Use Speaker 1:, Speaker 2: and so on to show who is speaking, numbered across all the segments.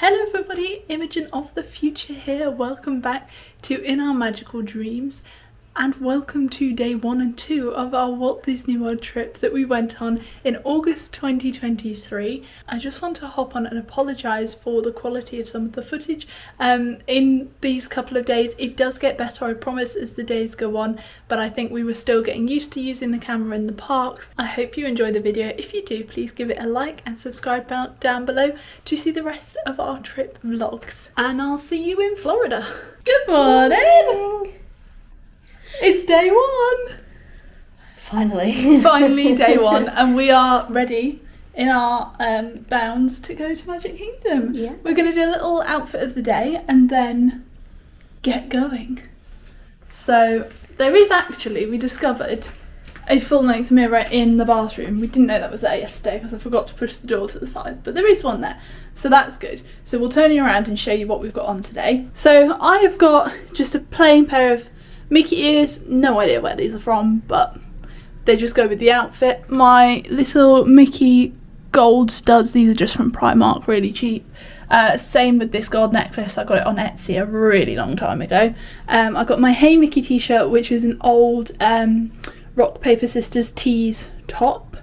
Speaker 1: Hello everybody, Imogen of the future here. Welcome back to In Our Magical Dreams and welcome to day 1 and 2 of our Walt Disney World trip that we went on in August 2023. I just want to hop on and apologise for the quality of some of the footage in these couple of days. It does get better, I promise, as the days go on, but I think we were still getting used to using the camera in the parks. I hope you enjoy the video. If you do, please give it a like and subscribe down below to see the rest of our trip vlogs. And I'll see you in Florida. Good morning! It's day 1! Finally day 1, and we are ready in our bounds to go to Magic Kingdom.
Speaker 2: Yeah.
Speaker 1: We're going to do a little outfit of the day and then get going. So there is actually, we discovered a full-length mirror in the bathroom. We didn't know that was there yesterday because I forgot to push the door to the side, but there is one there, so that's good. So we'll turn you around and show you what we've got on today. So I have got just a plain pair of Mickey ears, no idea where these are from, but they just go with the outfit. My little Mickey gold studs, these are just from Primark, really cheap. Same with this gold necklace, I got it on Etsy a really long time ago. I got my Hey Mickey t-shirt, which is an old Rock Paper Sisters tees top.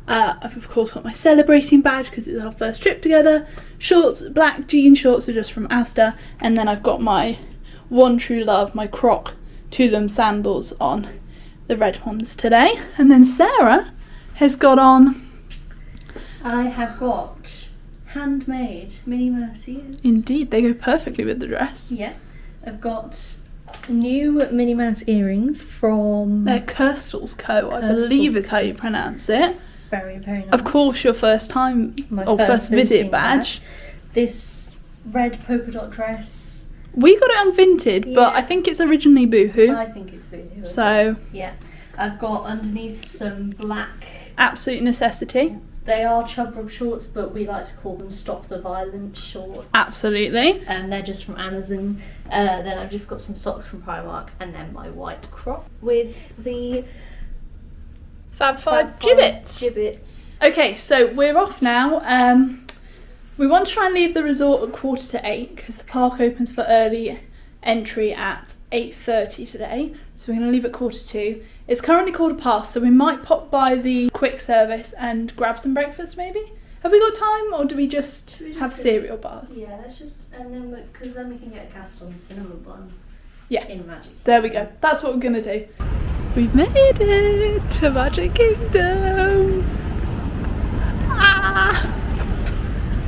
Speaker 1: I've of course got my celebrating badge because it's our first trip together. Shorts, black jean shorts are just from Asda, and then I've got my One True Love, my Croc to them sandals on, the red ones today. And then Sarah has got on,
Speaker 2: I have got handmade Minnie Mouse ears.
Speaker 1: indeed, they go perfectly with the dress.
Speaker 2: Yeah. I've got new Minnie Mouse earrings from...
Speaker 1: They're Kirstle's Co, I believe is how you pronounce it.
Speaker 2: Very, very nice.
Speaker 1: Of course, your first time,
Speaker 2: My
Speaker 1: or first visit badge.
Speaker 2: This red polka dot dress.
Speaker 1: We got it on Vinted, but
Speaker 2: Yeah.
Speaker 1: I think it's originally Boohoo.
Speaker 2: I think it's Boohoo.
Speaker 1: So,
Speaker 2: yeah. I've got underneath some black...
Speaker 1: absolute necessity.
Speaker 2: They are chub rub shorts, but we like to call them Stop the Violence shorts.
Speaker 1: Absolutely.
Speaker 2: And they're just from Amazon. Then I've just got some socks from Primark, and then my white crop with the
Speaker 1: Fab Five gibbets. Okay, so we're off now. We want to try and leave the resort at 7:45 because the park opens for early entry at 8:30 today. So we're going to leave at 2:45. It's currently 7:15, so we might pop by the quick service and grab some breakfast maybe. Have we got time, or do we just have cereal bars?
Speaker 2: Yeah, let's just, and then, because then we can get a cast on cinnamon bun.
Speaker 1: Yeah.
Speaker 2: In Magic.
Speaker 1: There we go. That's what we're going to do. We've made it to Magic Kingdom. Ah!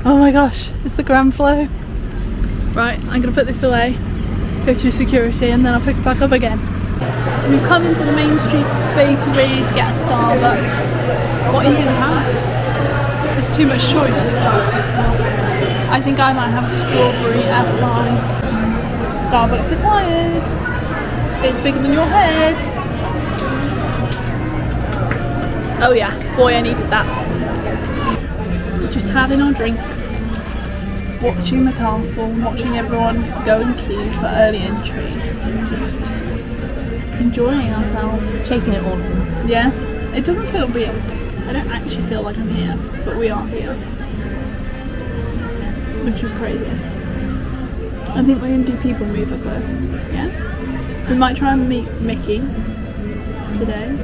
Speaker 1: Oh my gosh, it's the grand flow. Right, I'm going to put this away, go through security, and then I'll pick it back up again. So we've come into the Main Street Bakery to get a Starbucks. What are you going to have? There's too much choice. I think I might have a strawberry acai. Starbucks acquired. It's bigger than your head. Oh yeah, boy, I needed that. Just having our drinks, watching the castle, watching everyone go in queue for early entry, and just enjoying ourselves.
Speaker 2: Taking it all in.
Speaker 1: Yeah, it doesn't feel real. I don't actually feel like I'm here, but we are here, which is crazy. I think we're going to do People Mover first, yeah? We might try and meet Mickey today.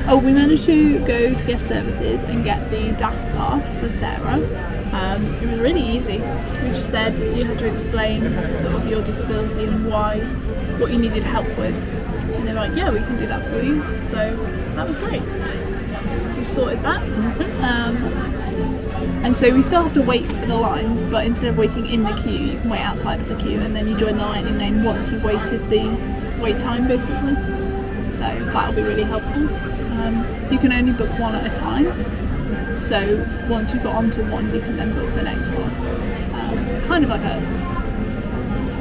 Speaker 1: Oh, we managed to go to guest services and get the DAS pass for Sarah. It was really easy. We just said you had to explain sort of your disability and what you needed help with. And they were like, yeah, we can do that for you. So that was great. We sorted that. And so we still have to wait for the lines, but instead of waiting in the queue, you can wait outside of the queue and then you join the lightning lane once you've waited the wait time, basically. So that'll be really helpful. You can only book one at a time, so once you've got onto one you can then book the next one. Kind of like a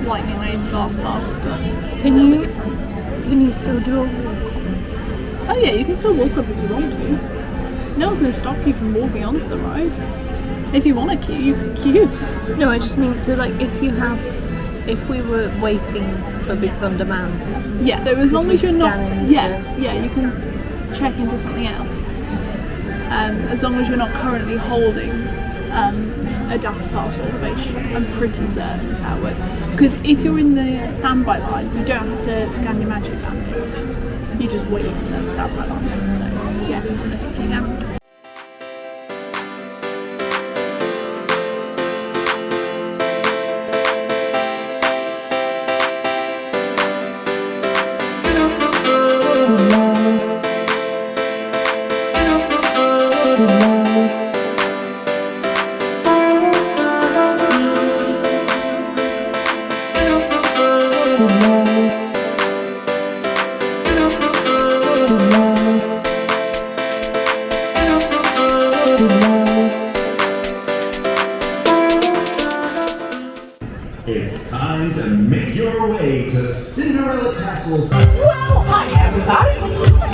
Speaker 1: lightning lane fast pass, but
Speaker 2: Can you still do a walk?
Speaker 1: oh yeah, you can still walk up if you want to. No one's going to stop you from walking onto the ride. If you want to queue, you can queue.
Speaker 2: No, I just mean, so like if we were waiting for Big Thunder Mountain.
Speaker 1: Yeah, so as long as you're not,
Speaker 2: yes,
Speaker 1: yeah, you can check into something else. As long as you're not currently holding a DAS pass reservation. I'm pretty certain is how it works. Because if you're in the standby line, you don't have to scan your magic band. You just wait in the standby line. So yes, I think you can.
Speaker 3: It's time to make your way to Cinderella Castle.
Speaker 4: Well, hi everybody!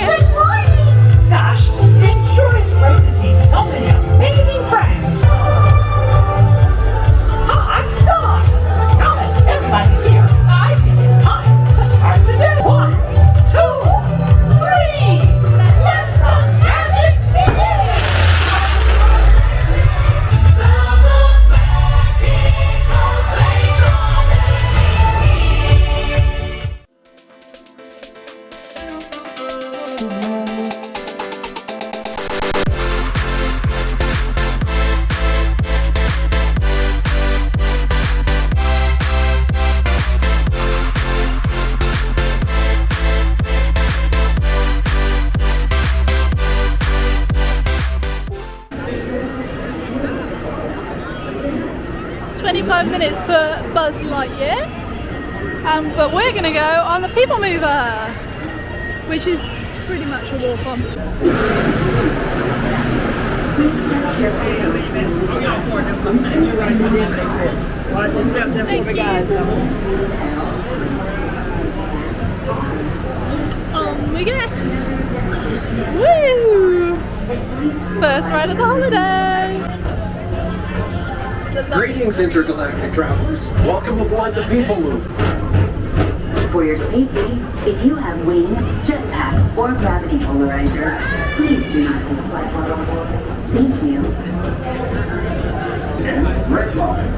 Speaker 4: Good morning! Gosh, it sure is great to see so many amazing friends! Hi, Don! Now that everybody's here, I think it's time to start the day! 1, 2, 3! Let the magic begin!
Speaker 1: Minutes for Buzz Lightyear, but we're going to go on the People Mover, which is pretty much a walk on. Thank you. We guess. Woo! First ride of the holiday.
Speaker 5: Greetings, intergalactic travelers. Welcome aboard the People Mover.
Speaker 6: For your safety, if you have wings, jetpacks, or gravity polarizers, please do not take flight while on board. Thank you.
Speaker 5: And Red Line.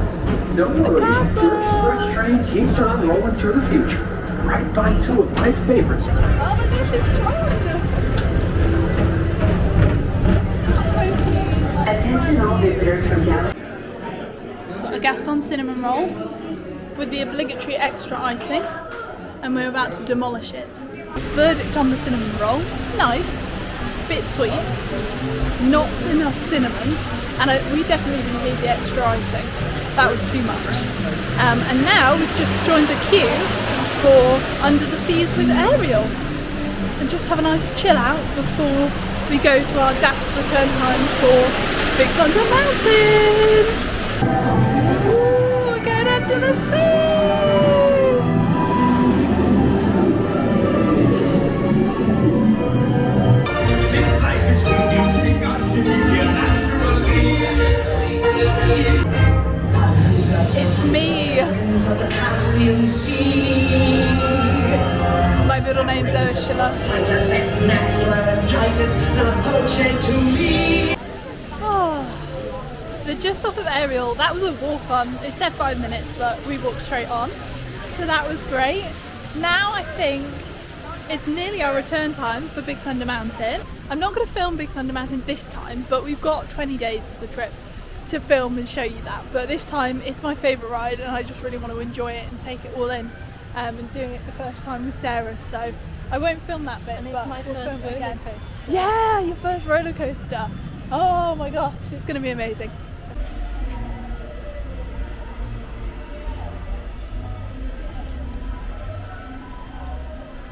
Speaker 5: Don't worry, your express train keeps on rolling through the future. Right by two of my favorites.
Speaker 1: Oh my gosh, it's Toronto!
Speaker 6: Attention all visitors from Galaxy.
Speaker 1: A Gaston cinnamon roll with the obligatory extra icing, and we're about to demolish it. Verdict on the cinnamon roll: nice, bit sweet, not enough cinnamon, and we definitely didn't need the extra icing. That was too much. And now we've just joined the queue for Under the Seas with Ariel, and just have a nice chill out before we go to our DAS return time for Big Thunder Mountain. Ooh, going under the sea!
Speaker 3: Since life is sweet, you've got to be here naturally.
Speaker 1: It's me! My middle name's Ursula. So just off of Ariel, that was a walk on. It said 5 minutes, but we walked straight on. So that was great. Now I think it's nearly our return time for Big Thunder Mountain. I'm not going to film Big Thunder Mountain this time, but we've got 20 days of the trip to film and show you that. But this time it's my favourite ride, and I just really want to enjoy it and take it all in. And doing it the first time with Sarah, so I won't film that bit.
Speaker 2: And it's
Speaker 1: but
Speaker 2: my
Speaker 1: we'll
Speaker 2: first
Speaker 1: film it again.
Speaker 2: roller coaster.
Speaker 1: Yeah, your first roller coaster. Oh my gosh, it's going to be amazing.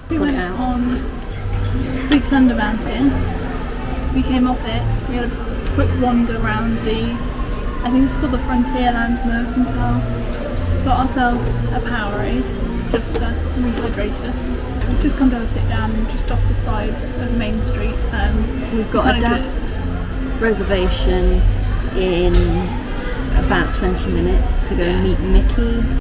Speaker 1: We went on Big Thunder Mountain. We came off it. We had a quick wander around the, I think it's called the Frontierland Mercantile. Got ourselves a Powerade just to rehydrate us. We've just come to have a sit down just off the side of Main Street.
Speaker 7: We've got a DAS reservation in about 20 minutes to go meet Mickey.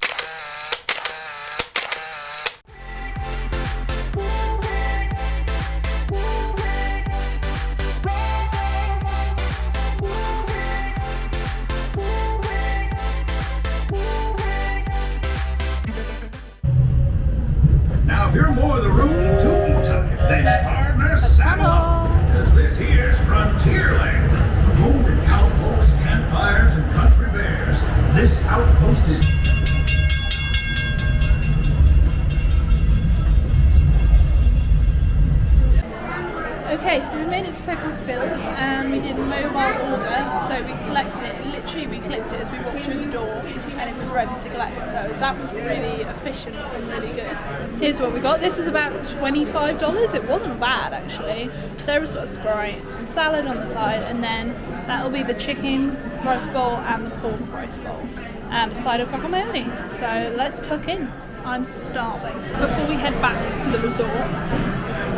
Speaker 1: bills and we did a mobile order, so we collected it. Literally, we clicked it as we walked through the door and it was ready to collect. So that was really efficient and really good. Here's what we got. This was about $25. It wasn't bad actually. Sarah's got a Sprite, some salad on the side, and then that will be the chicken rice bowl and the pork rice bowl, and a side of guacamole. So let's tuck in. I'm starving. Before we head back to the resort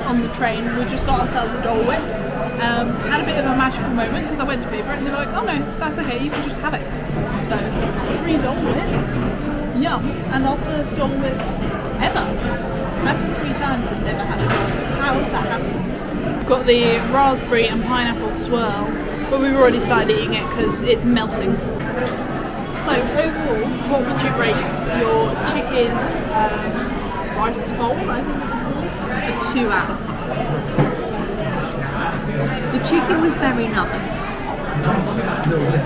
Speaker 1: on the train, we just got ourselves a Dole Whip. Had a bit of a magical moment because I went to pay for it and they were like, oh no, that's okay, you can just have it. So, free Dole Whip. Yum. And our first Dole Whip ever. After 3 times I've never had a Dole Whip. How has that happened? Got the raspberry and pineapple swirl, but we've already started eating it because it's melting. So overall, what would you rate your chicken rice bowl, I think it was called?
Speaker 7: A 2 out of 5. The chicken was very nice.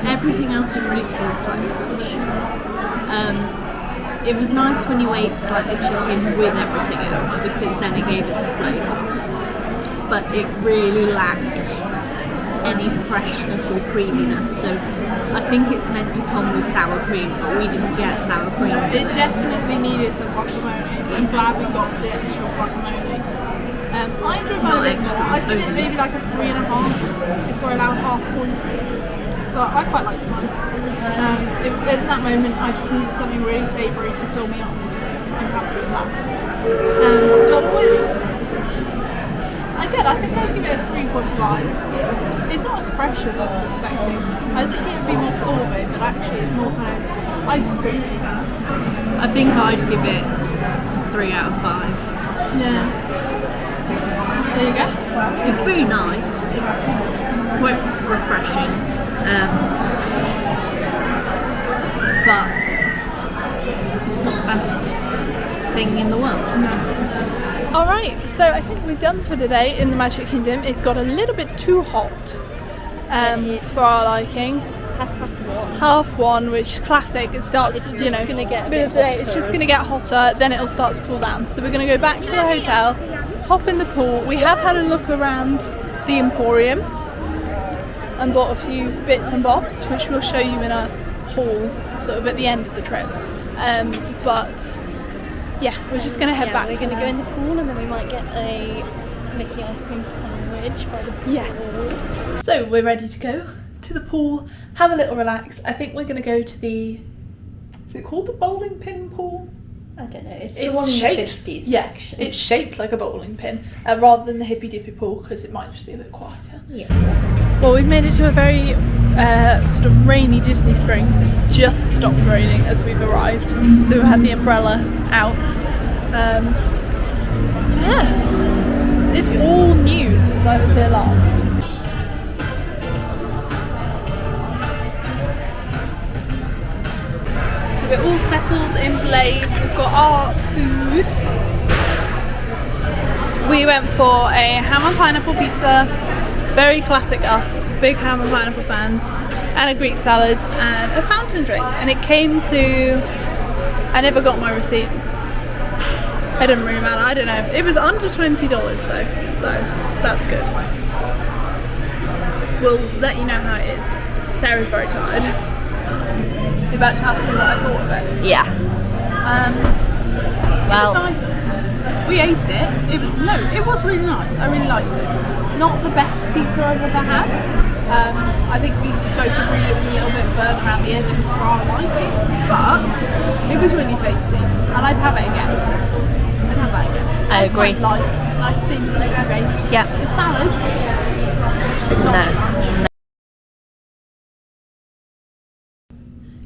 Speaker 7: Everything else didn't really taste like much. It was nice when you ate like the chicken with everything else because then it gave it some flavour. But it really lacked any freshness or creaminess, so I think it's meant to come with sour cream, but we didn't get sour cream.
Speaker 1: It definitely needed the guacamole. I'm glad we got the extra guacamole. I enjoyed my bit more. I'd give it maybe like a 3.5 if we're allowed half points, but I quite liked mine. In that moment I just needed something really savoury to fill me up, so I'm happy with that. Dole Whip. I think I'd give it a 3.5. It's not as fresh as I was expecting. I was thinking it would be more sorbet, but actually it's more kind of ice creamy.
Speaker 7: I think I'd give it a 3 out of 5.
Speaker 1: Yeah. There you go.
Speaker 7: It's very nice. It's quite refreshing. But it's not the best thing in the world.
Speaker 1: Alright, so I think we're done for today in the Magic Kingdom. It's got a little bit too hot for our liking. 1:30, which is classic. It starts,
Speaker 2: It's
Speaker 1: you know,
Speaker 2: just gonna get a
Speaker 1: bit
Speaker 2: bit
Speaker 1: of the day. It's
Speaker 2: hotter,
Speaker 1: just going to get hotter, then it'll start to cool down. So we're going to go back to the hotel, hop in the pool. We have had a look around the Emporium and bought a few bits and bobs, which we'll show you in a haul sort of at the end of the trip. But yeah, we're just going to head back.
Speaker 2: We're going to go in the pool and then we might get a Mickey ice cream sandwich by the pool.
Speaker 1: Yes. So we're ready to go to the pool, have a little relax. I think we're going to go to the, is it called the bowling pin pool?
Speaker 2: I don't know, it's
Speaker 1: It's
Speaker 2: the one
Speaker 1: shaped,
Speaker 2: in the 50s
Speaker 1: yeah,
Speaker 2: section.
Speaker 1: it's shaped like a bowling pin rather than the hippy dippy pool because it might just be a bit quieter.
Speaker 2: Yeah.
Speaker 1: Well, we've made it to a very sort of rainy Disney Springs. It's just stopped raining as we've arrived, so we've had the umbrella out. Yeah, it's all new since I was here last. So we're all settled in place. We've got our food. We went for a ham and pineapple pizza, very classic us, big ham and pineapple fans, and a Greek salad and a fountain drink. And it came to, I never got my receipt. It didn't really matter, I don't know. It was under $20 though, so that's good. We'll let you know how it is. Sarah's very tired. You're about to ask me what I thought of it.
Speaker 7: Yeah.
Speaker 1: It was nice. We ate it. It was really nice. I really liked it. Not the best pizza I've ever had. I think we both agreed it was a little bit burnt around the edges for our liking, but it was really tasty, and I'd have it again.
Speaker 7: I
Speaker 1: It's
Speaker 7: agree.
Speaker 1: quite light, nice thin crispy base.
Speaker 7: Yeah.
Speaker 1: The salad, not so much.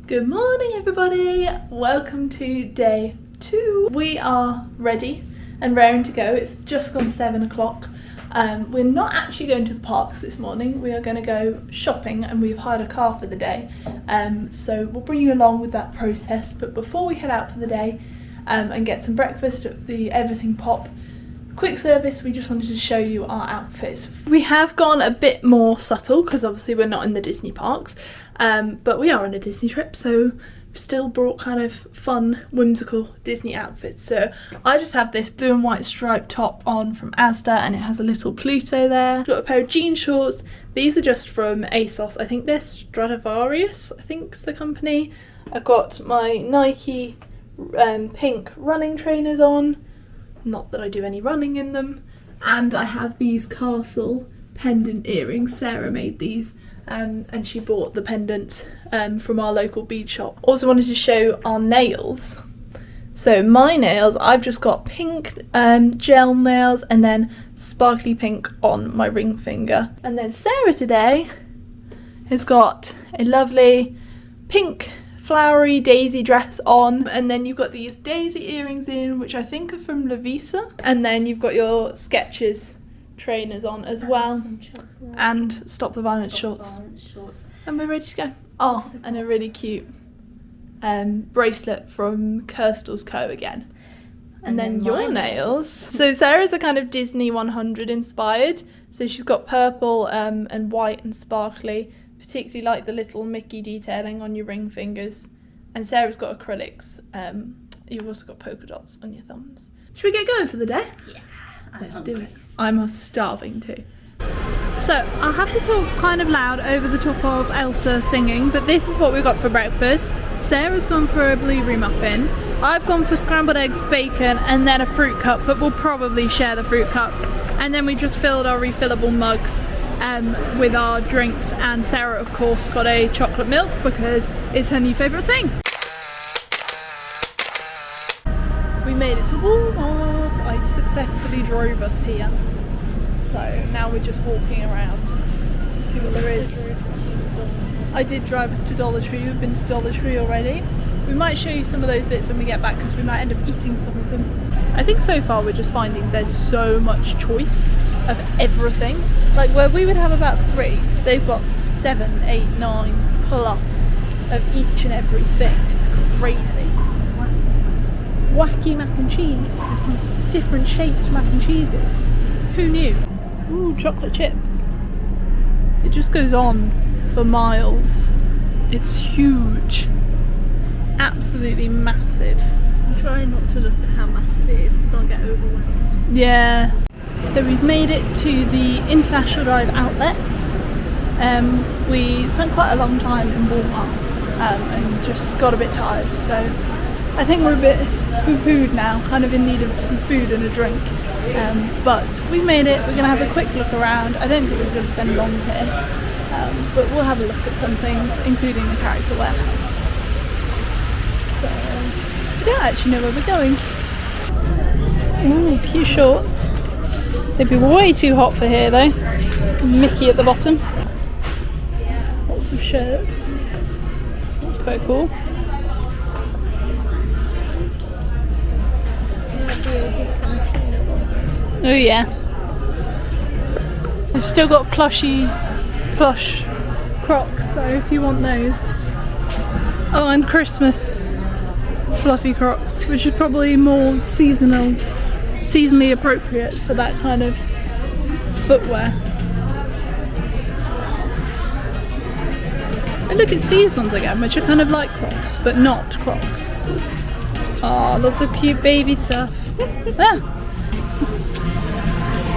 Speaker 1: Good morning everybody, welcome to day 2. We are ready and raring to go. It's just gone 7 o'clock. We're not actually going to the parks this morning, we are going to go shopping and we've hired a car for the day. So we'll bring you along with that process, but before we head out for the day and get some breakfast at the Everything Pop, quick service, we just wanted to show you our outfits. We have gone a bit more subtle because obviously we're not in the Disney parks, but we are on a Disney trip, so still brought kind of fun, whimsical Disney outfits. So I just have this blue and white striped top on from Asda, and it has a little Pluto there. I've got a pair of jean shorts. These are just from ASOS. I think they're Stradivarius, I think's the company. I've got my Nike pink running trainers on. Not that I do any running in them. And I have these Castle pendant earrings. Sarah made these. And she bought the pendant from our local bead shop. Also wanted to show our nails. So my nails, I've just got pink gel nails and then sparkly pink on my ring finger. And then Sarah today has got a lovely pink flowery daisy dress on, and then you've got these daisy earrings in, which I think are from Lavisa, and then you've got your Skechers trainers on as well, and Stop the Violence shorts. And we're ready to go. Oh, and a really cute bracelet from Kirstel's Co again. And then your nails. So Sarah's are kind of Disney 100 inspired. So she's got purple and white and sparkly. Particularly like the little Mickey detailing on your ring fingers. And Sarah's got acrylics. You've also got polka dots on your thumbs. Should we get going for the day?
Speaker 2: Yeah.
Speaker 1: Let's do it. I'm starving too. So I'll have to talk kind of loud over the top of Elsa singing, but this is what we got for breakfast. Sarah's gone for a blueberry muffin. I've gone for scrambled eggs, bacon, and then a fruit cup, but we'll probably share the fruit cup. And then we just filled our refillable mugs with our drinks, and Sarah of course got a chocolate milk because it's her new favourite thing. We made it to Walmart. I successfully drove us here. So now we're just walking around to see what there is. I did drive us to Dollar Tree. We've been to Dollar Tree already. We might show you some of those bits when we get back because we might end up eating some of them. I think so far we're just finding there's so much choice of everything. Like where we would have about 3, they've got 7, 8, 9 plus of each and everything. It's crazy. Wacky mac and cheese. Different shaped mac and cheeses. Who knew? Ooh, chocolate chips. It just goes on for miles. It's huge. Absolutely massive.
Speaker 7: I'm trying not to look at how massive it is because I'll get overwhelmed.
Speaker 1: Yeah. So we've made it to the International Drive outlets. We spent quite a long time in Walmart and just got a bit tired. So I think we're a bit poo-pooed now, kind of in need of some food and a drink. But we've made it. We're going to have a quick look around. I don't think we're going to spend long here, but we'll have a look at some things, including the character warehouse. So I don't actually know where we're going. Ooh, cute shorts. They'd be way too hot for here though. Mickey at the bottom. Lots of shirts. That's quite cool. Oh yeah. We've still got plush Crocs though if you want those. Oh, and Christmas fluffy Crocs, which is probably more seasonally appropriate for that kind of footwear. And look, it's these ones again, which are kind of like Crocs, but not Crocs. Oh, lots of cute baby stuff. Ah.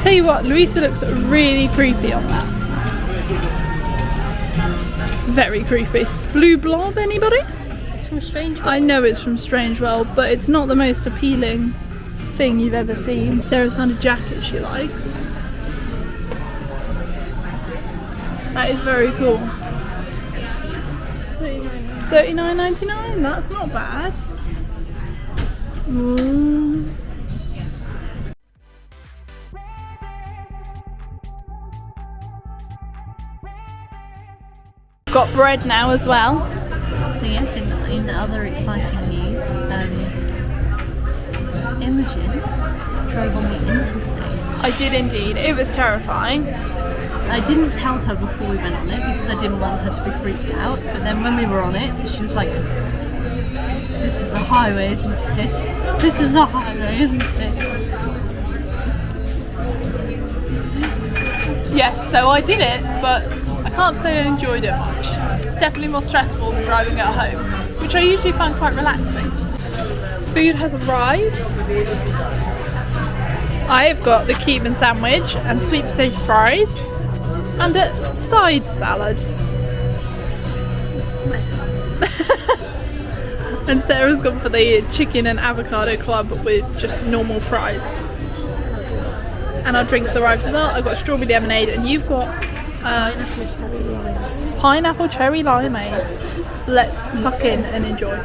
Speaker 1: Tell you what, Louisa looks really creepy on that. Very creepy. Blue Blob, anybody?
Speaker 7: It's from Strange World.
Speaker 1: I know it's from Strange World, but it's not the most appealing thing you've ever seen. Sarah's found a jacket she likes. That is very cool. $39.99, that's not bad. Ooh. Got bread now as well.
Speaker 7: So yes, in other exciting news, Imogen drove on the interstate.
Speaker 1: I did indeed. It was terrifying.
Speaker 7: I didn't tell her before we went on it because I didn't want her to be freaked out. But then when we were on it, she was like, "This is a highway, isn't it? This is a highway, isn't it?"
Speaker 1: Yeah, so I did it, but I can't say I enjoyed it much. It's definitely more stressful than driving at home. which I usually find quite relaxing. Food has arrived. I have got the Cuban sandwich and sweet potato fries and a side salad. And Sarah's gone for the chicken and avocado club with just normal fries. And our drinks arrived as well. I've got strawberry lemonade and you've got pineapple cherry limeade. Let's tuck in and enjoy.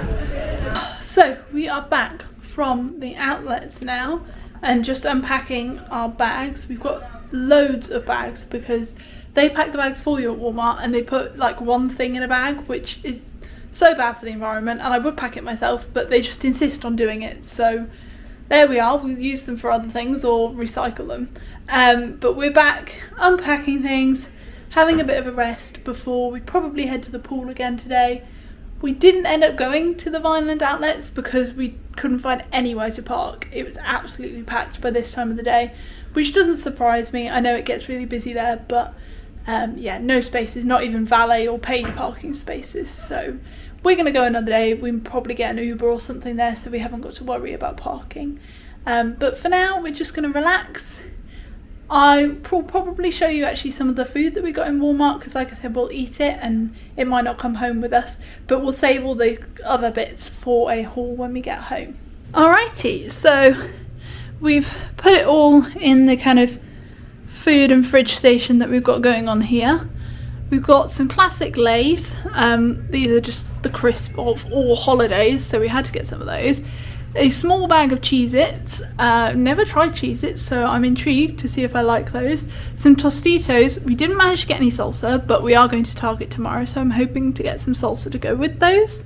Speaker 1: So we are back from the outlets now and just unpacking our bags. We've got loads of bags because they pack the bags for you at Walmart and they put like one thing in a bag, which is so bad for the environment, and I would pack it myself, but they just insist on doing it. So there we are, we'll use them for other things or recycle them. But we're back unpacking things, having a bit of a rest before we probably head to the pool again today. We didn't end up going to the Vineland outlets because we couldn't find anywhere to park. It was absolutely packed by this time of the day, which doesn't surprise me. I know it gets really busy there, but yeah, no spaces, not even valet or paid parking spaces. So we're going to go another day. We can probably get an Uber or something there so we haven't got to worry about parking. But for now, we're just going to relax. I will probably show you actually some of the food that we got in Walmart because like I said, we'll eat it and it might not come home with us, but we'll save all the other bits for a haul when we get home. Alrighty, so we've put it all in the kind of food and fridge station that we've got going on here. We've got some classic Lay's. These are just the crisp of all holidays, so we had to get some of those. A small bag of Cheez-Its. Never tried Cheez-Its, so I'm intrigued to see if I like those. Some Tostitos. We didn't manage to get any salsa, but we are going to Target tomorrow, so I'm hoping to get some salsa to go with those.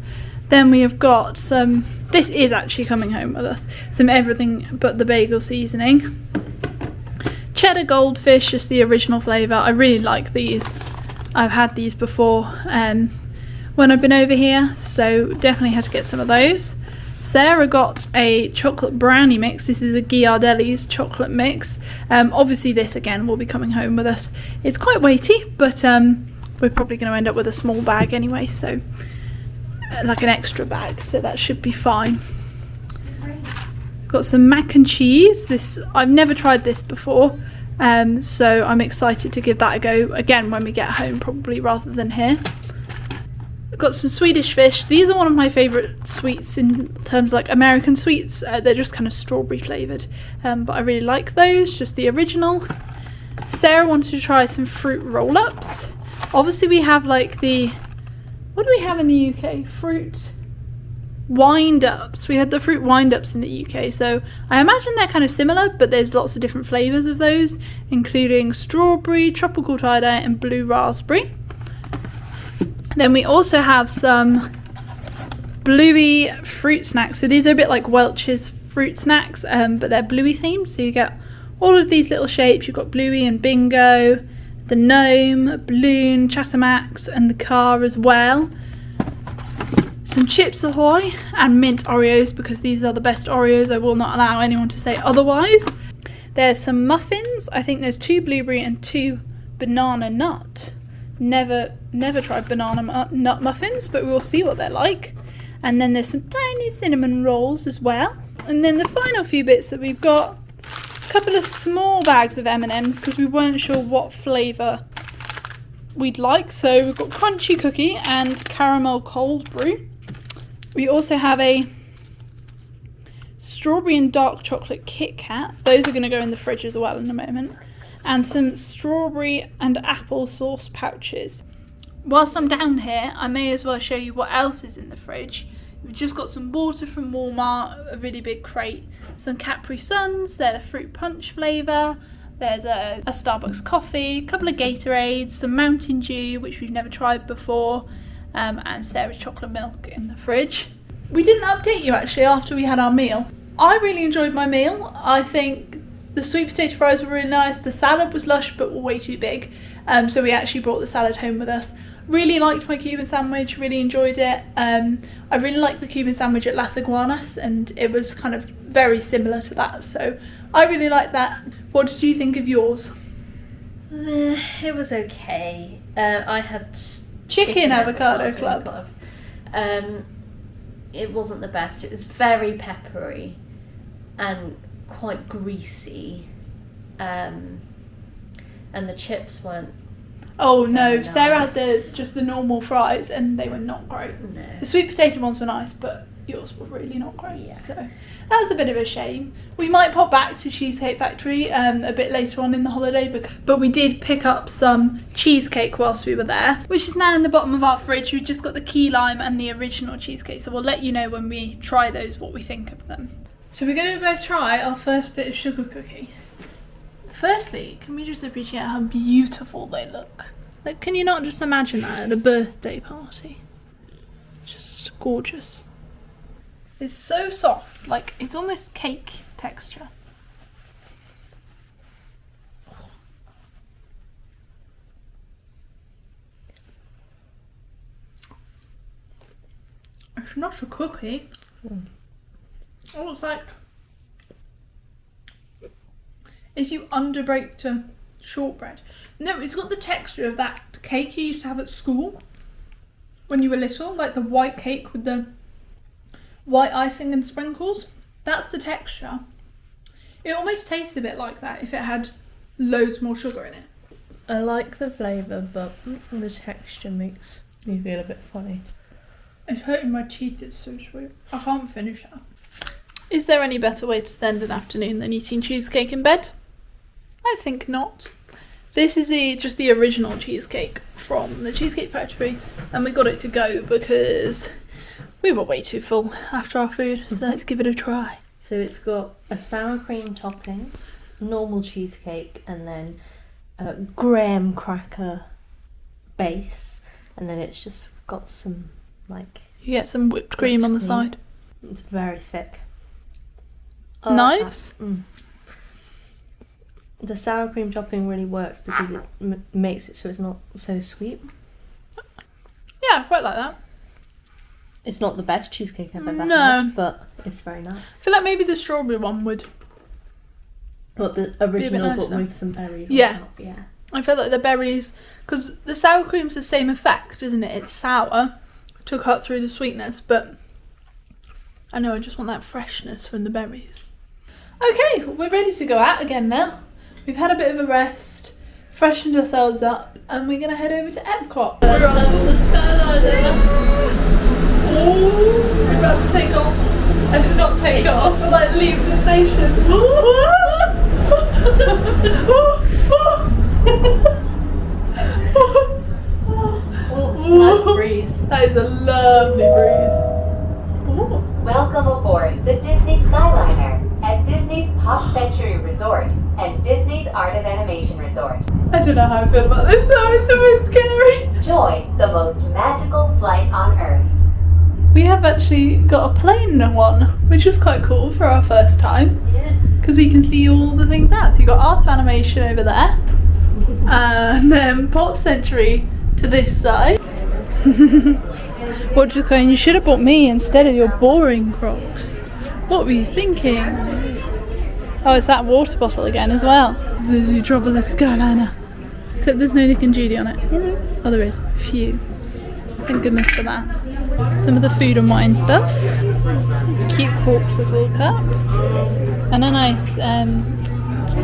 Speaker 1: Then we have got some, this is actually coming home with us, some everything but the bagel seasoning. Cheddar goldfish, just the original flavour. I really like these. I've had these before when I've been over here, so definitely had to get some of those. Sarah got a chocolate brownie mix. This is a Ghirardelli's chocolate mix. Obviously this again will be coming home with us. It's quite weighty, but we're probably going to end up with a small bag anyway, so like an extra bag, so that should be fine. Got some mac and cheese. This, I've never tried this before, so I'm excited to give that a go again when we get home, probably rather than here. Got some Swedish fish. These are one of my favourite sweets in terms of like American sweets. They're just kind of strawberry flavoured, but I really like those, just the original. Sarah wanted to try some fruit roll-ups. Obviously we have like the, what do we have in the UK? Fruit wind-ups. We had the fruit wind-ups in the UK, so I imagine they're kind of similar, but there's lots of different flavours of those, including strawberry, tropical tie-dye and blue raspberry. Then we also have some bluey fruit snacks. So these are a bit like Welch's fruit snacks, but they're bluey themed. So you get all of these little shapes. You've got Bluey and Bingo, the gnome, balloon, Chattermax, and the car as well. Some Chips Ahoy and mint Oreos, because these are the best Oreos. I will not allow anyone to say otherwise. There's some muffins. I think there's 2 blueberry and 2 banana nut. Never tried banana nut muffins, but we'll see what they're like. And then there's some tiny cinnamon rolls as well. And then the final few bits that we've got, a couple of small bags of M&Ms because we weren't sure what flavour we'd like. So we've got crunchy cookie and caramel cold brew. We also have a strawberry and dark chocolate Kit Kat. Those are going to go in the fridge as well in a moment. And some strawberry and apple sauce pouches. Whilst I'm down here, I may as well show you what else is in the fridge. We've just got some water from Walmart, a really big crate, some Capri Suns, they're the fruit punch flavour, there's a Starbucks coffee, a couple of Gatorades, some Mountain Dew, which we've never tried before, and Sarah's chocolate milk in the fridge. We didn't update you actually after we had our meal. I really enjoyed my meal. I think the sweet potato fries were really nice, the salad was lush but way too big, so we actually brought the salad home with us. Really liked my Cuban sandwich, really enjoyed it. I really liked the Cuban sandwich at Las Iguanas and it was kind of very similar to that, so I really liked that. What did you think of yours?
Speaker 2: It was okay. I had
Speaker 1: Chicken avocado club.
Speaker 2: it wasn't the best. It was very peppery and quite greasy, and the chips weren't.
Speaker 1: Oh no,
Speaker 2: Very
Speaker 1: Sarah had
Speaker 2: nice.
Speaker 1: just the normal fries and they were not great.
Speaker 2: No.
Speaker 1: The sweet potato ones were nice, but yours were really not great.
Speaker 2: Yeah.
Speaker 1: So that was a bit of a shame. We might pop back to Cheesecake Factory a bit later on in the holiday, but we did pick up some cheesecake whilst we were there, which is now in the bottom of our fridge. We've just got the key lime and the original cheesecake, so we'll let you know when we try those what we think of them. So we're going to both try our first bit of sugar cookie. Firstly, can we just appreciate how beautiful they look? Like, can you not just imagine that at a birthday party? Just gorgeous. It's so soft, like it's almost cake texture. It's not a cookie. Oh, it's like if you underbaked a shortbread. No, it's got the texture of that cake you used to have at school when you were little, like the white cake with the white icing and sprinkles. That's the texture. It almost tastes a bit like that if it had loads more sugar in it.
Speaker 2: I like the flavour, but the texture makes me feel a bit funny.
Speaker 1: It's hurting my teeth, it's so sweet. I can't finish that. Is there any better way to spend an afternoon than eating cheesecake in bed? I think not. This is just the original cheesecake from the Cheesecake Factory, and we got it to go because we were way too full after our food, so let's give it a try.
Speaker 2: So it's got a sour cream topping, normal cheesecake, and then a graham cracker base, and then it's just got some, like...
Speaker 1: You get some whipped cream on the side.
Speaker 2: It's very thick.
Speaker 1: Nice.
Speaker 2: The sour cream topping really works because it makes it so it's not so sweet.
Speaker 1: Yeah, I quite like that.
Speaker 2: It's not the best cheesecake I've ever
Speaker 1: No.
Speaker 2: had, but it's very nice.
Speaker 1: I feel like maybe the strawberry one would.
Speaker 2: But the original, but
Speaker 1: nicer.
Speaker 2: with some berries
Speaker 1: Yeah.
Speaker 2: on top, yeah.
Speaker 1: I feel like the berries, because the sour cream's the same effect, isn't it? It's sour to cut through the sweetness, but I know I just want that freshness from the berries. Okay, we're ready to go out again now. We've had a bit of a rest, freshened ourselves up, and we're going to head over to Epcot. We're on the skyliner. Oh, we're about to take off. I did not take off, but like leave the station.
Speaker 2: Oh, it's a nice breeze.
Speaker 1: That is a lovely breeze. Ooh.
Speaker 8: Welcome aboard the Disney Skyliner at Disney's Pop Century Resort and Disney's Art of Animation Resort.
Speaker 1: I don't know how I feel about this, so it's a bit scary.
Speaker 8: Enjoy the most magical flight on Earth.
Speaker 1: We have actually got a plane one, which is quite cool for our first time. Because we can see all the things out. So you've got Art of Animation over there, and then Pop Century to this side. What just going? You should have bought me instead of your boring Crocs. What were you thinking? Oh, it's that water bottle again as well. This is your troubleless Skyliner. Except there's no Nick and Judy on it. Oh, there is. Phew. Thank goodness for that. Some of the food and wine stuff. It's a cute corksicle cup. And a nice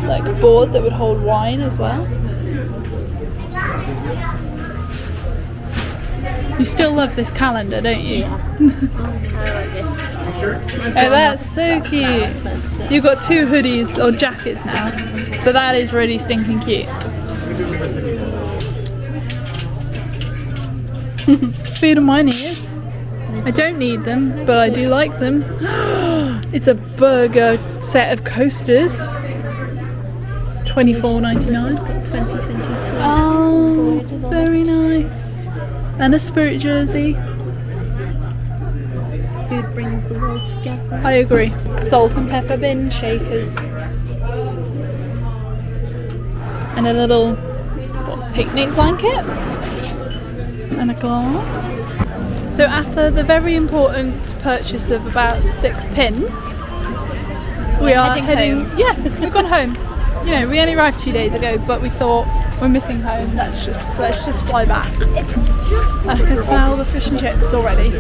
Speaker 1: like board that would hold wine as well. You still love this calendar, don't you?
Speaker 2: I like this.
Speaker 1: Oh, that's so cute. You've got 2 hoodies or jackets now, but that is really stinking cute. Food and wine ears. I don't need them, but I do like them. It's a burger set of coasters. $24.99.
Speaker 2: 2023.
Speaker 1: Oh, very nice. And a Spirit jersey.
Speaker 2: Food brings the world together.
Speaker 1: I agree. Salt and pepper bin shakers. And a little picnic blanket. And a glass. So after the very important purchase of about 6 pins, we are heading home. Yes, we've gone home. You know, we only arrived 2 days ago, but we thought we're missing home. Let's just fly back.
Speaker 2: It's just
Speaker 1: I can smell the fish and chips already.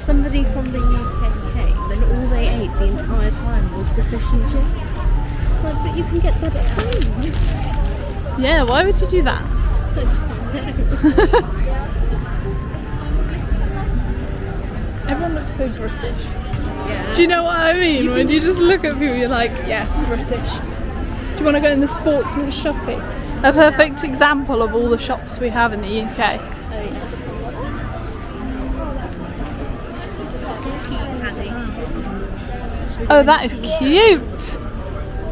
Speaker 2: somebody from the UK came and all they ate the entire time was the fish and chips. Like, but you can get that at home.
Speaker 1: Yeah, why would you do that? Everyone looks so British.
Speaker 2: Yeah.
Speaker 1: Do you know what I mean? When you just look at people, you're like, yeah, British. Do you want to go in the sportsman shopping? A perfect example of all the shops we have in the UK. Oh, that is cute!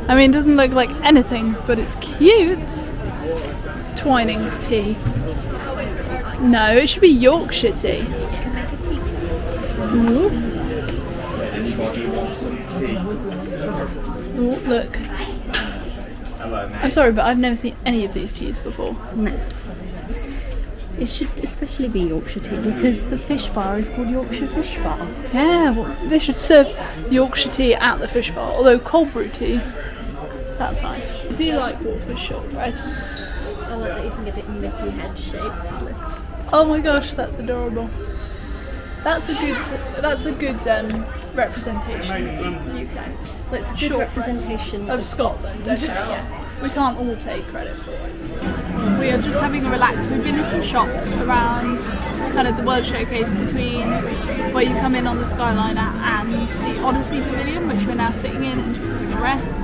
Speaker 1: I mean, it doesn't look like anything, but it's cute. Twinings tea. No, it should be Yorkshire tea. Ooh. Oh, look. I'm sorry, but I've never seen any of these teas before.
Speaker 2: No. It should especially be Yorkshire tea because the fish bar is called Yorkshire Fish Bar.
Speaker 1: Yeah, well, they should serve Yorkshire tea at the fish bar, although cold brew tea sounds nice. I do like Walker's shortbread.
Speaker 2: I like that you can get it in Mickey head shape slip.
Speaker 1: Oh my gosh, that's adorable. That's a good representation of the UK.
Speaker 2: It's a good
Speaker 1: Shortbread
Speaker 2: representation
Speaker 1: of Scotland, okay, yeah. We can't all take credit for it. We are just having a relax. We've been in some shops around kind of the World Showcase between where you come in on the Skyliner and the Odyssey Pavilion, which we're now sitting in and just having a rest.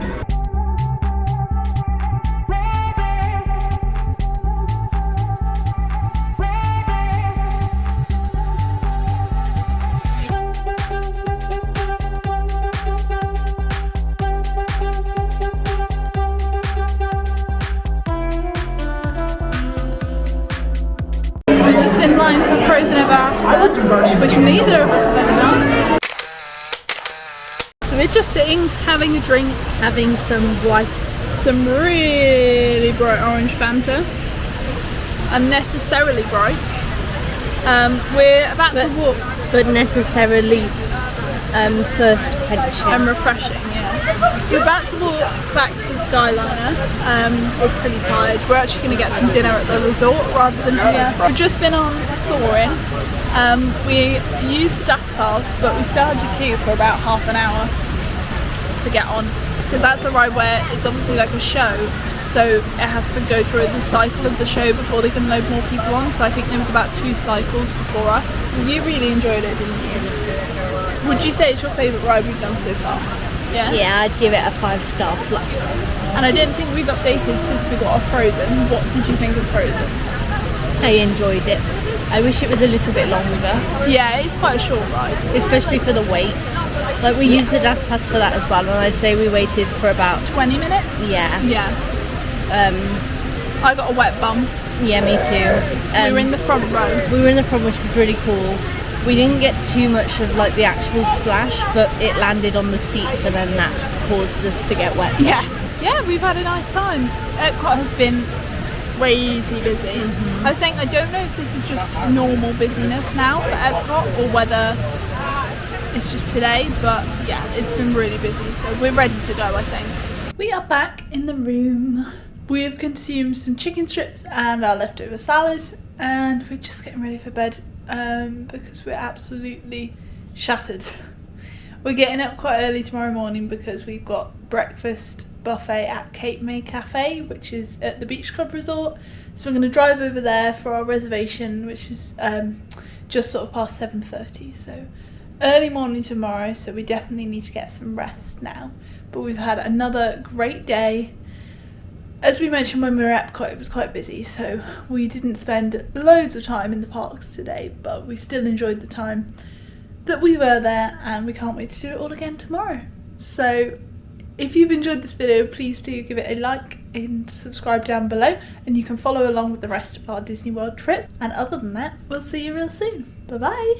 Speaker 1: In line for Frozen Ever After, which neither of us have ever done. So we're just sitting, having a drink, having some really bright orange Fanta. Unnecessarily bright. We're about to walk.
Speaker 2: But necessarily thirst quenching.
Speaker 1: And refreshing, yeah. We're about to walk back to the Skyliner. We're pretty tired. We're actually going to get some dinner at the resort rather than here. We've just been on Soaring. We used the DAS pass, but we still had to queue for about half an hour to get on, because that's a ride where it's obviously like a show, so it has to go through the cycle of the show before they can load more people on. So I think there was about 2 cycles before us. You really enjoyed it, didn't you? Would you say it's your favourite ride we've done so far? Yeah?
Speaker 2: Yeah, I'd give it a 5-star plus.
Speaker 1: And I don't think we've updated since we got our Frozen. What did you think of Frozen?
Speaker 2: I enjoyed it. I wish it was a little bit longer.
Speaker 1: Yeah, it's quite a short ride.
Speaker 2: Especially for the wait. Like, we used the DAS pass for that as well, and I'd say we waited for about
Speaker 1: 20 minutes?
Speaker 2: Yeah.
Speaker 1: Yeah. I got a wet bum.
Speaker 2: Yeah, me too.
Speaker 1: We were in the front row.
Speaker 2: We were in the front, which was really cool. We didn't get too much of like the actual splash, but it landed on the seats and then that caused us to get wet.
Speaker 1: Yeah. Yeah, we've had a nice time. Epcot has been crazy busy. I was saying, I don't know if this is just normal busyness now for Epcot or whether it's just today, but yeah, it's been really busy, so we're ready to go, I think. We are back in the room. We have consumed some chicken strips and our leftover salad, and we're just getting ready for bed because we're absolutely shattered. We're getting up quite early tomorrow morning because we've got breakfast buffet at Cape May Cafe, which is at the Beach Club Resort. So we're going to drive over there for our reservation, which is just sort of past 7:30. So early morning tomorrow, so we definitely need to get some rest now. But we've had another great day. As we mentioned when we were at Epcot, it was quite busy, so we didn't spend loads of time in the parks today, but we still enjoyed the time that we were there, and we can't wait to do it all again tomorrow. So if you've enjoyed this video, please do give it a like and subscribe down below, and you can follow along with the rest of our Disney World trip. And other than that, we'll see you real soon. Bye bye.